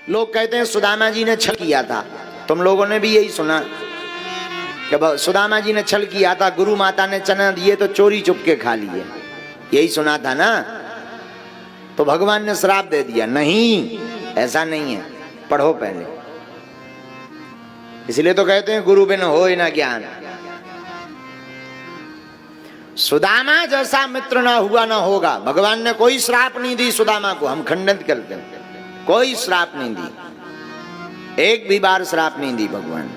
लोग कहते हैं सुदामा जी ने छल किया था। तुम लोगों ने भी यही सुना कि सुदामा जी ने छल किया था, गुरु माता ने चना दिए तो चोरी चुप के खा लिए, यही सुना था ना। तो भगवान ने श्राप दे दिया। नहीं, ऐसा नहीं है, पढ़ो पहले। इसलिए तो कहते हैं गुरु बिन होय न ज्ञान। सुदामा जैसा मित्र ना हुआ ना होगा। भगवान ने कोई श्राप नहीं दी सुदामा को, हम खंडित करते हैं। कोई श्राप नहीं दी, एक भी बार श्राप नहीं दी भगवान।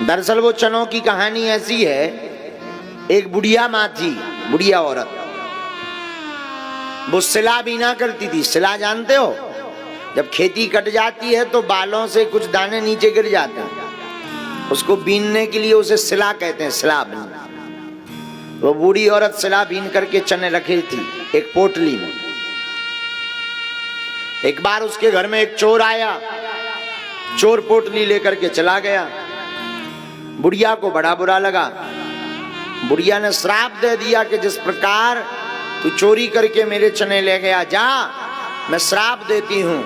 दरअसल वो चनों की कहानी ऐसी है, एक बुढ़िया माँ थी, बुढ़िया औरत, वो सिला बीना करती थी। सिला जानते हो? जब खेती कट जाती है तो बालों से कुछ दाने नीचे गिर जाते हैं, उसको बीनने के लिए उसे सिला कहते हैं, सिला बीन। वो बूढ़ी औरत सिला बीन करके चने रखी थी एक पोटली में। एक बार उसके घर में एक चोर आया, चोर पोटली लेकर के चला गया। बुढ़िया को बड़ा बुरा लगा। बुढ़िया ने श्राप दे दिया कि जिस प्रकार तू चोरी करके मेरे चने ले गया, जा, मैं श्राप देती हूं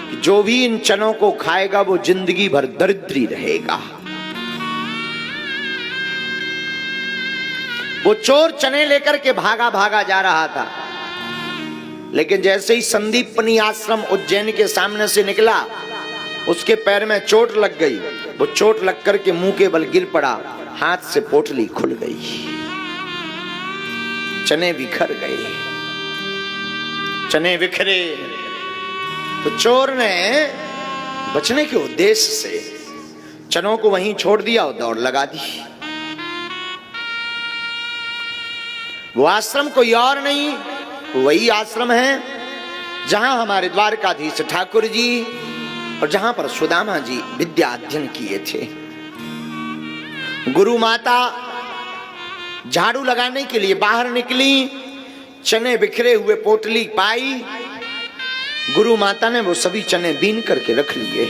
कि जो भी इन चनों को खाएगा वो जिंदगी भर दरिद्री रहेगा। वो चोर चने लेकर के भागा भागा जा रहा था, लेकिन जैसे ही संदीपनी आश्रम उज्जैन के सामने से निकला, उसके पैर में चोट लग गई। वो चोट लग करके मुंह के बल गिर पड़ा, हाथ से पोटली खुल गई, चने बिखर गए। चने बिखरे तो चोर ने बचने के उद्देश्य से चनों को वहीं छोड़ दिया और दौड़ लगा दी। वो आश्रम कोई और नहीं, वही आश्रम है जहां हमारे द्वारकाधीश ठाकुर जी और जहां पर सुदामा जी विद्या अध्ययन किए थे। गुरु माता झाड़ू लगाने के लिए बाहर निकली, चने बिखरे हुए पोटली पाई। गुरु माता ने वो सभी चने बीन करके रख लिए।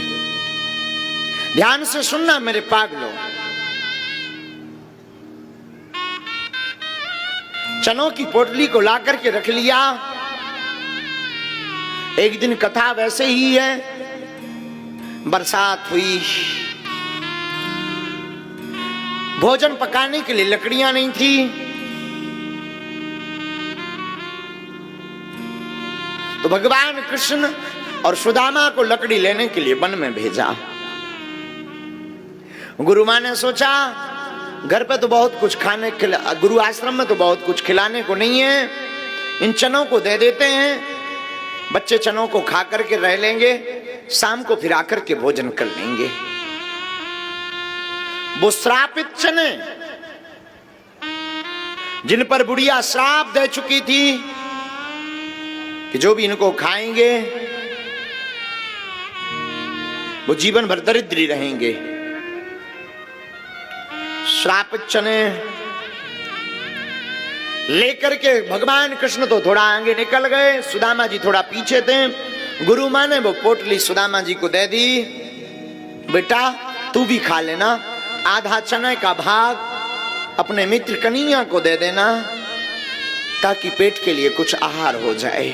ध्यान से सुनना मेरे पागलों, चनों की पोटली को ला करके रख लिया। एक दिन कथा वैसे ही है, बरसात हुई, भोजन पकाने के लिए लकड़ियां नहीं थी। तो भगवान कृष्ण और सुदामा को लकड़ी लेने के लिए वन में भेजा। गुरु मां ने सोचा घर पे तो बहुत कुछ खाने, गुरु आश्रम में तो बहुत कुछ खिलाने को नहीं है, इन चनों को दे देते हैं, बच्चे चनों को खा करके रह लेंगे, शाम को फिर आकर के भोजन कर लेंगे। वो श्रापित चने जिन पर बुढ़िया श्राप दे चुकी थी कि जो भी इनको खाएंगे वो जीवन भर दरिद्री रहेंगे, श्रापित चने लेकर के भगवान कृष्ण तो थोड़ा आगे निकल गए, सुदामा जी थोड़ा पीछे थे। गुरु मां ने वो पोटली सुदामा जी को दे दी, बेटा तू भी खा लेना, आधा चने का भाग अपने मित्र कन्हैया को दे देना ताकि पेट के लिए कुछ आहार हो जाए।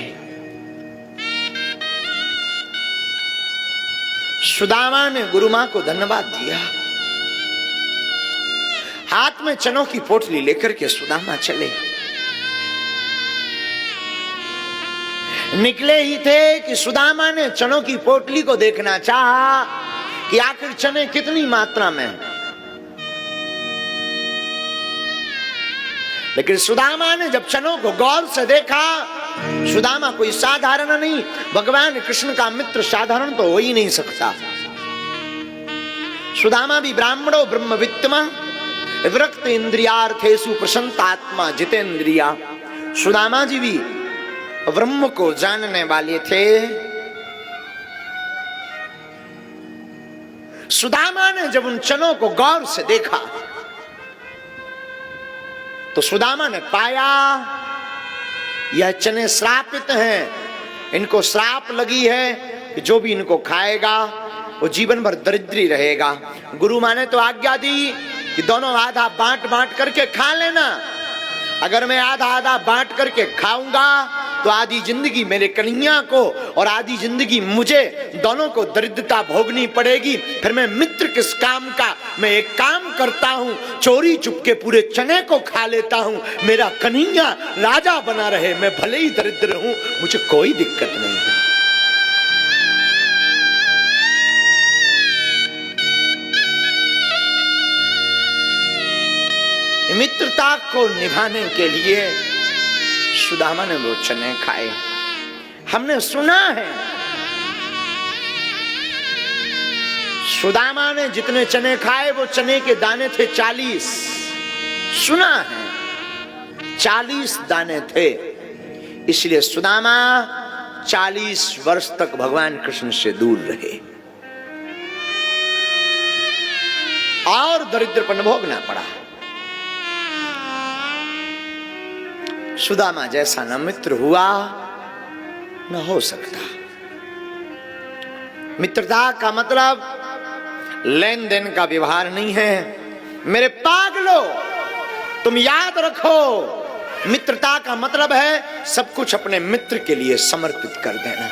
सुदामा ने गुरु मां को धन्यवाद दिया। हाथ में चनों की पोटली लेकर के सुदामा चले। निकले ही थे कि सुदामा ने चनों की पोटली को देखना चाहा कि आखिर चने कितनी मात्रा में, लेकिन सुदामा ने जब चनों को गौर से देखा, सुदामा कोई साधारण नहीं, भगवान कृष्ण का मित्र साधारण तो हो ही नहीं सकता। सुदामा भी ब्राह्मणो ब्रह्मवित्तमा विरक्त इंद्रियार्थेषु प्रसन्नात्मा जितेंद्रिया। सुदामा जी भी ब्रह्म को जानने वाले थे। सुदामा ने जब उन चनों को गौर से देखा तो सुदामा ने पाया यह चने श्रापित हैं, इनको श्राप लगी है कि जो भी इनको खाएगा वो जीवन भर दरिद्री रहेगा। गुरु मां ने तो आज्ञा दी कि दोनों आधा बांट बांट करके खा लेना, अगर मैं आधा आधा बांट करके खाऊंगा तो आधी जिंदगी मेरे कन्हैया को और आधी जिंदगी मुझे, दोनों को दरिद्रता भोगनी पड़ेगी। फिर मैं मित्र किस काम का? मैं एक काम करता हूं, चोरी चुपके पूरे चने को खा लेता हूं, मेरा कन्हैया राजा बना रहे, मैं भले ही दरिद्र हूं, मुझे कोई दिक्कत नहीं है। मित्रता को निभाने के लिए सुदामा ने वो चने खाए। हमने सुना है सुदामा ने जितने चने खाए वो चने के दाने थे 40। सुना है 40 दाने थे। इसलिए सुदामा 40 वर्ष तक भगवान कृष्ण से दूर रहे और दरिद्रपन भोगना पड़ा। सुदामा जैसा न मित्र हुआ न हो सकता। मित्रता का मतलब लेन देन का व्यवहार नहीं है। मेरे पागलो, तुम याद रखो, मित्रता का मतलब है सब कुछ अपने मित्र के लिए समर्पित कर देना।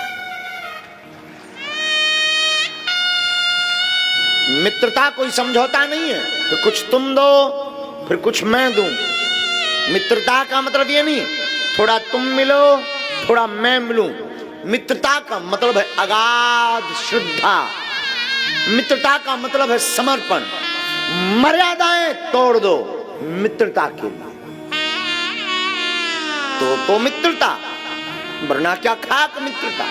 मित्रता कोई समझौता नहीं है तो कुछ तुम दो फिर कुछ मैं दूं। मित्रता का मतलब ये नहीं थोड़ा तुम मिलो थोड़ा मैं मिलूं। मित्रता का मतलब है अगाध श्रद्धा। मित्रता का मतलब है समर्पण। मर्यादाएं तोड़ दो मित्रता के लिए। तो मित्रता, वरना क्या खाक मित्रता।